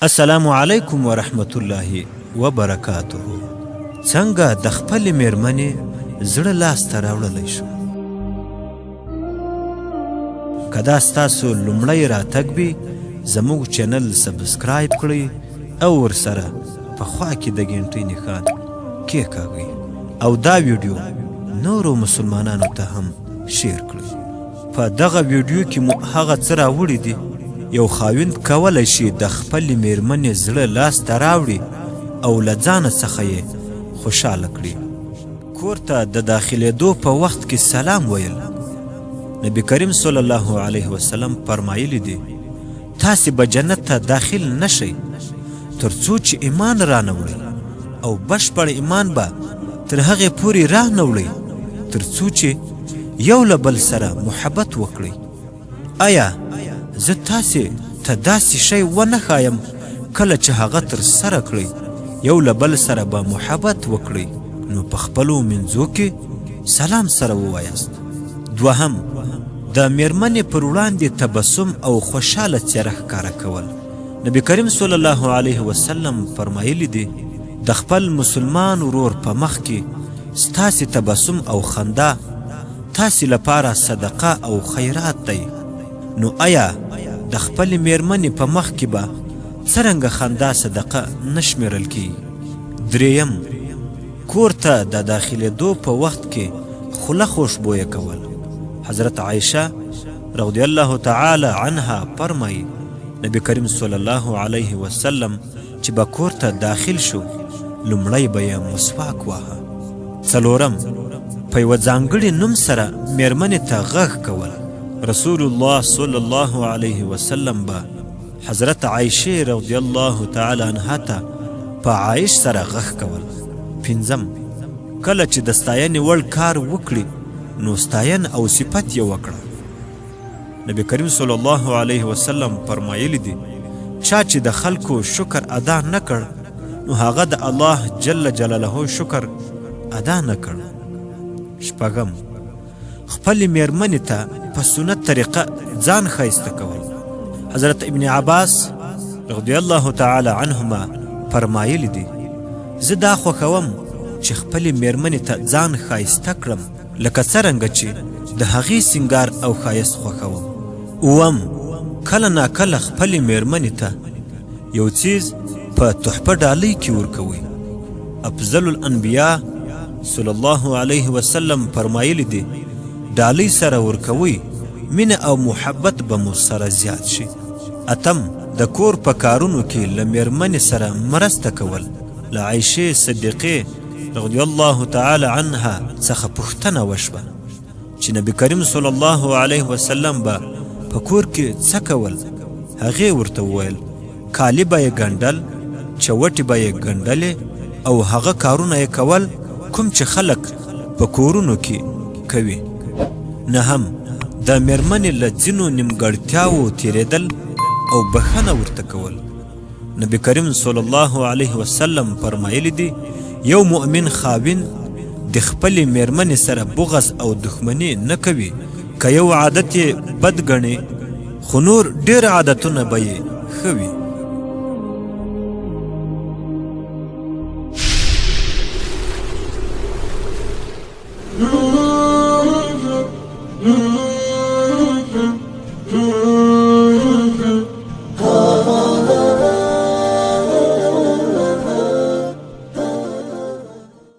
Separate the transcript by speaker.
Speaker 1: السلام علیکم ورحمت الله وبرکاته. څنګه د خپلې مېرمنې زړه لاسته راوړلی شو؟ که دا ستاسو لومړی راتګ وي زموږ چینل سبسکرایب کړئ او ورسره په خوا کې د ګنټۍ نښان کېکاږئ او دا ویډیو نورو مسلمانانو ته هم شیر کړئ. په دغه ویډیو کې مو هغه څه راوړي دي یو خاوند کولای شي د خپلې مېرمنې زړه لاسته راوړي او له ځانه څخه یې خوشحاله کړي. کور ته د داخلېدو په وخت کې سلام ویل. نبی کریم صلی الله علیه وسلم فرمایلي دي تاسې به جنت ته داخل نشئ تر څو چې ایمان رانه وړئ او بشپړ ایمان به تر هغې پورې رانه وړئ تر څو چې یو له بل سره محبت وکړئ. آیا زه تاسې ته داسې شی ونه ښایم کله چې هغه ترسره کړئ یو له بل سره به محبت وکړئ نو پخپلو منځو کې سلام سره ووایاست. دوهم، د میرمنې پر وړاندې تبسم او خوشحاله څېره ښکاره کول. نبی کریم صلی الله علیه وسلم فرمایلي دي د خپل مسلمان ورور په مخ کې ستاسې تبسم او خندا تاسې لپاره صدقه او خیرات دی. نو آیا د خپلې میرمنې په مخ کې به څرنګه خندا صدقه نه شمیرل کیږي؟ دریم، کور ته د داخلېدو په وخت کې خوله خوشبویه کول. حضرت عایشه رضی الله تعالی عنها فرمایي نبی کریم صلی الله علیه وسلم چې به کور ته داخل شو لومړی به یې مسواک واهه. څلورم، په یوه ځانګړي نوم سره میرمنې ته غږ کول. رسول الله صلی الله علیه وسلم به حضرت عایشه رضی الله تعالی عنها ته په عایش سره غږ کول. پنځم، کله چې د ستاینې وړ کار وکړي نو ستاین او صفت یې وکړه. نبی کریم صلی الله علیه وسلم فرمایلی دي چا چې د خلکو شکر ادا نه کړ نو هغه د الله جل جلاله شکر ادا نه کړ. شپږم، خپلې میرمنې ته په سنت طریقه ځان ښایسته کول. حضرت ابن عباس رضی الله تعالی عنهما فرمایلی دي زه دا خوښوم چې خپلې میرمنې ته ځان ښایسته کړم لکه څرنګه چې د هغې سینګار او ښایست خوښوم. اووم، کله ناکله خپلې میرمنې ته یو څیز په تحفه ډالۍ کې ورکوئ. افضل الانبیا صلی الله علیه وسلم فرمایلی دي ډالۍ سره ورکوئ مینه او محبت به مو سره زیات شي. اتم، د کور په کارونو کې له میرمنې سره مرسته کول. له عایشې صدیقې رضی الله تعالی عنها څخه پوښتنه وشوه چې نبی کریم صلی الله علیه وسلم به په کور کې څه کول؟ هغې ورته وویل کالي به یې ګنډل، چوټې به یې ګنډلې او هغه کارونه یې کول کوم چې خلک په کورونو کې کوي. نهم، د میرمنې له ځینو نیمګړتیاوو تیریدل او بخښنه ورته کول. نبی کریم صلی الله علیه وسلم فرمایلی دي یو مؤمن خاوند د خپلې میرمنې سره بغض او دښمني نه کوي. که یو عادت یې بد ګڼي خو نور ډېر عادتونه به یې ښه وي.